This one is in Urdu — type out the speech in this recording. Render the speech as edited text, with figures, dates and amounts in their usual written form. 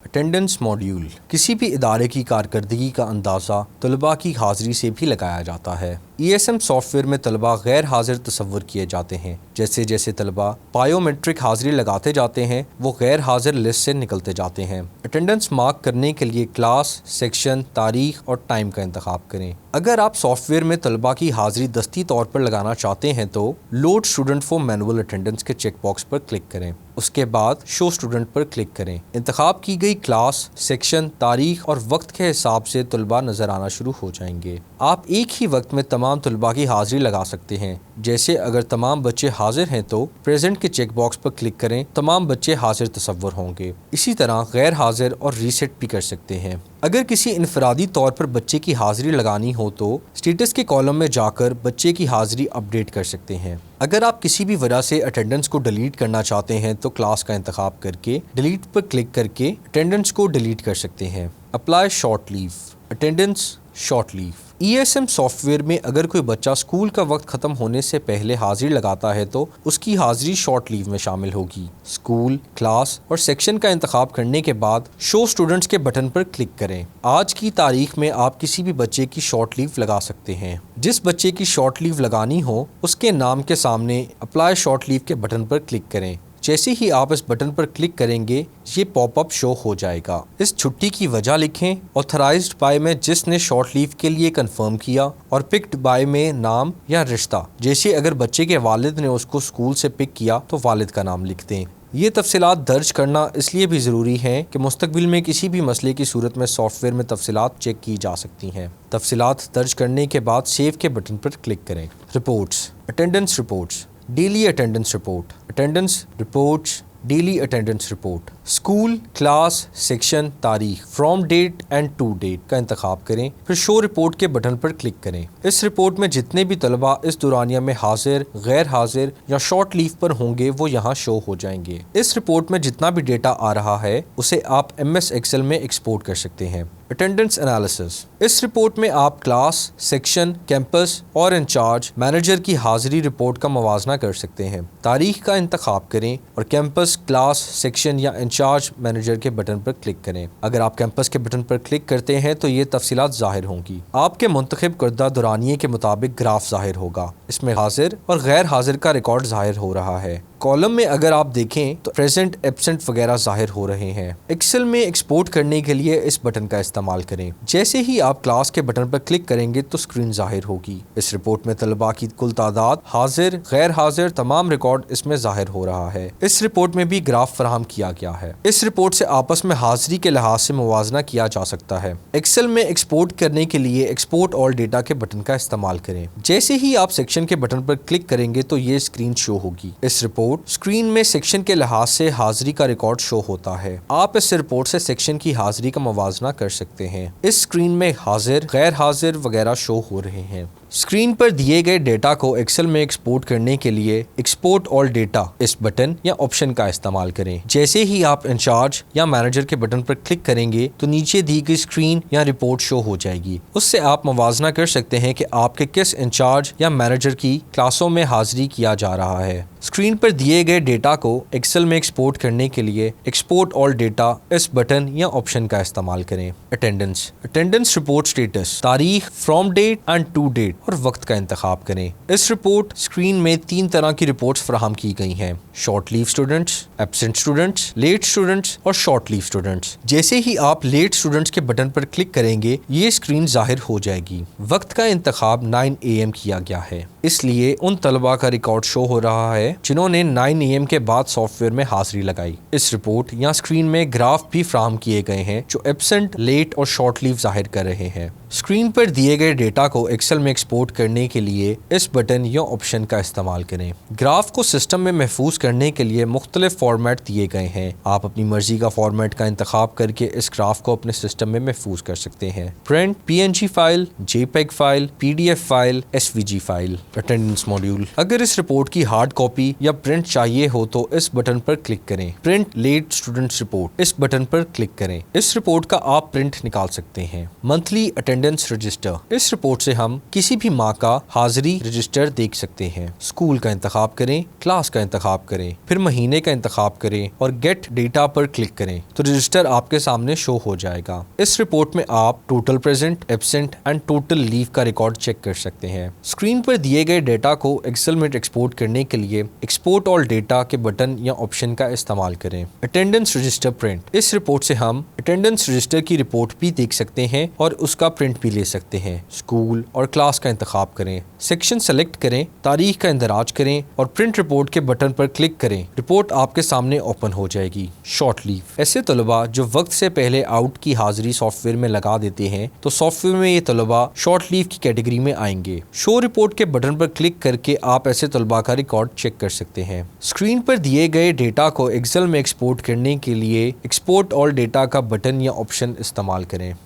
اٹینڈنس ماڈیول کسی بھی ادارے کی کارکردگی کا اندازہ طلباء کی حاضری سے بھی لگایا جاتا ہے۔ E S M software میں طلباء غیر حاضر تصور کیے جاتے ہیں۔ جیسے جیسے طلباء بائیو میٹرک حاضری لگاتے جاتے ہیں وہ غیر حاضر لسٹ سے نکلتے جاتے ہیں۔ اٹینڈنس مارک کرنے کے لیے کلاس، سیکشن، تاریخ اور ٹائم کا انتخاب کریں۔ اگر آپ سافٹ ویئر میں طلباء کی حاضری دستی طور پر لگانا چاہتے ہیں تو load student for manual attendance کے چیک باکس پر کلک کریں۔ اس کے بعد شو اسٹوڈنٹ پر کلک کریں۔ انتخاب کی گئی کلاس، سیکشن، تاریخ اور وقت کے حساب سے طلباء نظر آنا شروع ہو جائیں گے۔ آپ ایک ہی وقت میں تمام طلباء کی حاضری لگا سکتے ہیں۔ جیسے اگر تمام بچے حاضر ہیں تو پریزنٹ کے چیک باکس پر کلک کریں، تمام بچے حاضر تصور ہوں گے۔ اسی طرح غیر حاضر اور ریسیٹ بھی کر سکتے ہیں۔ اگر کسی انفرادی طور پر بچے کی حاضری لگانی ہو تو اسٹیٹس کے کالم میں جا کر بچے کی حاضری اپڈیٹ کر سکتے ہیں۔ اگر آپ کسی بھی وجہ سے اٹینڈنس کو ڈیلیٹ کرنا چاہتے ہیں تو کلاس کا انتخاب کر کے ڈیلیٹ پر کلک کر کے اٹینڈنس کو ڈیلیٹ کر سکتے ہیں۔ Apply short leave, attendance short leave. E S M software میں اگر کوئی بچہ اسکول کا وقت ختم ہونے سے پہلے حاضری لگاتا ہے تو اس کی حاضری شارٹ لیو میں شامل ہوگی۔ اسکول، کلاس اور سیکشن کا انتخاب کرنے کے بعد شو اسٹوڈنٹس کے بٹن پر کلک کریں۔ آج کی تاریخ میں آپ کسی بھی بچے کی شارٹ لیو لگا سکتے ہیں۔ جس بچے کی شارٹ لیو لگانی ہو اس کے نام کے سامنے اپلائی شارٹ لیو کے بٹن پر کلک کریں۔ جیسے ہی آپ اس بٹن پر کلک کریں گے یہ پاپ اپ شو ہو جائے گا۔ اس چھٹی کی وجہ لکھیں۔ آتھرائزڈ بائی میں جس نے شارٹ لیو کے لیے کنفرم کیا اور پکڈ بائی میں نام یا رشتہ، جیسے اگر بچے کے والد نے اس کو اسکول سے پک کیا تو والد کا نام لکھ دیں۔ یہ تفصیلات درج کرنا اس لیے بھی ضروری ہے کہ مستقبل میں کسی بھی مسئلے کی صورت میں سافٹ ویئر میں تفصیلات چیک کی جا سکتی ہیں۔ تفصیلات درج کرنے کے بعد سیو کے بٹن پر کلک کریں۔ Reports, attendance reports, daily attendance report, attendance reports, daily attendance report. School, class, section, تاریخ، from date and to date کا انتخاب کریں، پھر شو رپورٹ کے بٹن پر کلک کریں۔ اس رپورٹ میں جتنے بھی طلباء اس دورانیہ میں حاضر، غیر حاضر یا شارٹ لیو پر ہوں گے وہ یہاں شو ہو جائیں گے۔ اس رپورٹ میں جتنا بھی ڈیٹا آ رہا ہے اسے آپ ایم ایس ایکسل میں ایکسپورٹ کر سکتے ہیں۔ اٹینڈنس انالیسس، اس رپورٹ میں آپ کلاس، سیکشن، کیمپس اور انچارج مینیجر کی حاضری رپورٹ کا موازنہ کر سکتے ہیں۔ تاریخ کا انتخاب کریں اور کیمپس، کلاس، سیکشن یا انچارج مینیجر کے بٹن پر کلک کریں۔ اگر آپ کیمپس کے بٹن پر کلک کرتے ہیں تو یہ تفصیلات ظاہر ہوں گی۔ آپ کے منتخب کردہ دورانیے کے مطابق گراف ظاہر ہوگا۔ اس میں حاضر اور غیر حاضر کا ریکارڈ ظاہر ہو رہا ہے۔ کالم میں اگر آپ دیکھیں تو پریزنٹ، ایبسنٹ وغیرہ ظاہر ہو رہے ہیں۔ ایکسل میں ایکسپورٹ کرنے کے لیے اس بٹن کا استعمال کریں۔ جیسے ہی آپ کلاس کے بٹن پر کلک کریں گے تو اسکرین ظاہر ہوگی۔ اس رپورٹ میں طلباء کی کل تعداد، حاضر، غیر حاضر، تمام ریکارڈ اس میں ظاہر ہو رہا ہے۔ اس رپورٹ میں بھی گراف فراہم کیا گیا ہے۔ اس رپورٹ سے آپس میں حاضری کے لحاظ سے موازنہ کیا جا سکتا ہے۔ ایکسل میں ایکسپورٹ کرنے کے لیے ایکسپورٹ آل ڈیٹا کے بٹن کا استعمال کریں۔ جیسے ہی آپ سیکشن کے بٹن پر کلک کریں گے تو یہ اسکرین شو ہوگی۔ اس رپورٹ اسکرین میں سیکشن کے لحاظ سے حاضری کا ریکارڈ شو ہوتا ہے۔ آپ اس رپورٹ سے سیکشن کی حاضری کا موازنہ کر سکتے ہیں۔ اس اسکرین میں حاضر، غیر حاضر وغیرہ شو ہو رہے ہیں۔ اسکرین پر دیے گئے ڈیٹا کو ایکسل میں ایکسپورٹ کرنے کے لیے ایکسپورٹ آل ڈیٹا اس بٹن یا آپشن کا استعمال کریں۔ جیسے ہی آپ انچارج یا مینیجر کے بٹن پر کلک کریں گے تو نیچے دی گئی اسکرین یا رپورٹ شو ہو جائے گی۔ اس سے آپ موازنہ کر سکتے ہیں کہ آپ کے کس انچارج یا مینیجر کی کلاسوں میں حاضری کیا جا رہا ہے۔ اسکرین پر دیے گئے ڈیٹا کو ایکسل میں ایکسپورٹ کرنے کے لیے ایکسپورٹ آل ڈیٹا اس بٹن یا آپشن کا استعمال کریں۔ اٹینڈنس، اٹینڈنس رپورٹ سٹیٹس، تاریخ، from date and to date اور وقت کا انتخاب کریں۔ اس رپورٹ اسکرین میں 3 طرح کی رپورٹس فراہم کی گئی ہیں: short leave students, absent students, late students اور شارٹ لیو اسٹوڈنٹس۔ جیسے ہی آپ لیٹ اسٹوڈنٹس کے بٹن پر کلک کریں گے یہ اسکرین ظاہر ہو جائے گی۔ وقت کا انتخاب 9 AM کیا گیا ہے، اس لیے ان طلباء کا ریکارڈ شو ہو رہا ہے جنہوں نے 9 AM کے بعد سافٹ ویئر میں حاضری لگائی۔ اس رپورٹ یا اسکرین میں گراف بھی فراہم کیے گئے ہیں جو ایبسنٹ، لیٹ اور شارٹ لیو ظاہر کر رہے ہیں۔ اسکرین پر دیے گئے ڈیٹا کو ایکسل میں ایکسپورٹ کرنے کے لیے اس بٹن یا آپشن کا استعمال کریں۔ گراف کو سسٹم میں محفوظ کرنے کے لیے مختلف فارمیٹ دیے گئے ہیں۔ آپ اپنی مرضی کا فارمیٹ کا انتخاب کر کے اس گراف کو اپنے سسٹم میں محفوظ کر سکتے ہیں۔ Print, PNG file, JPEG file, PDF file, SVG file. Attendance module. اگر اس رپورٹ کی ہارڈ کاپی یا پرنٹ چاہیے ہو تو اس بٹن پر کلک کریں، پرنٹ لیٹ اسٹوڈنٹس رپورٹ، اس بٹن پر کلک کریں۔ اس رپورٹ کا آپ پرنٹ نکال سکتے ہیں۔ منتھلی اٹینڈنس رجسٹر، اس رپورٹ سے ہم کسی بھی ماہ کا حاضری رجسٹر دیکھ سکتے ہیں۔ اسکول کا انتخاب کریں، کلاس کا انتخاب کریں، پھر مہینے کا انتخاب کریں اور گیٹ ڈیٹا پر کلک کریں تو رجسٹر آپ کے سامنے شو ہو جائے گا۔ اس رپورٹ میں آپ total present, absent and total leave کا ریکارڈ چیک کر سکتے ہیں۔ اسکرین پر دیے گئے ڈیٹا کو ایکسل میں ایکسپورٹ کرنے کے لیے ایکسپورٹ آل ڈیٹا کے بٹن یا آپشن کا استعمال کریں۔ اٹینڈنس رجسٹر پرنٹ، اس رپورٹ سے ہم اٹینڈنس رجسٹر کی رپورٹ بھی دیکھ سکتے ہیں اور اس کا پرنٹ بھی لے سکتے ہیں۔ اسکول اور کلاس کا انتخاب کریں، سیکشن سلیکٹ کریں، تاریخ کا اندراج کریں اور پرنٹ رپورٹ کے بٹن پر کلک کریں۔ رپورٹ آپ کے سامنے اوپن ہو جائے گی۔ شارٹ لیو، ایسے طلباء جو وقت سے پہلے آؤٹ کی حاضری سافٹ ویئر میں لگا دیتے ہیں تو سافٹ ویئر میں یہ طلباء شارٹ لیو کی کیٹیگری میں آئیں گے۔ شو رپورٹ کے بٹن پر کلک کر کے آپ ایسے طلباء کا ریکارڈ چیک کر سکتے ہیں۔ اسکرین پر دیے گئے ڈیٹا کو ایکسل میں ایکسپورٹ کرنے کے لیے ایکسپورٹ آل ڈیٹا کا بٹن یا آپشن استعمال کریں۔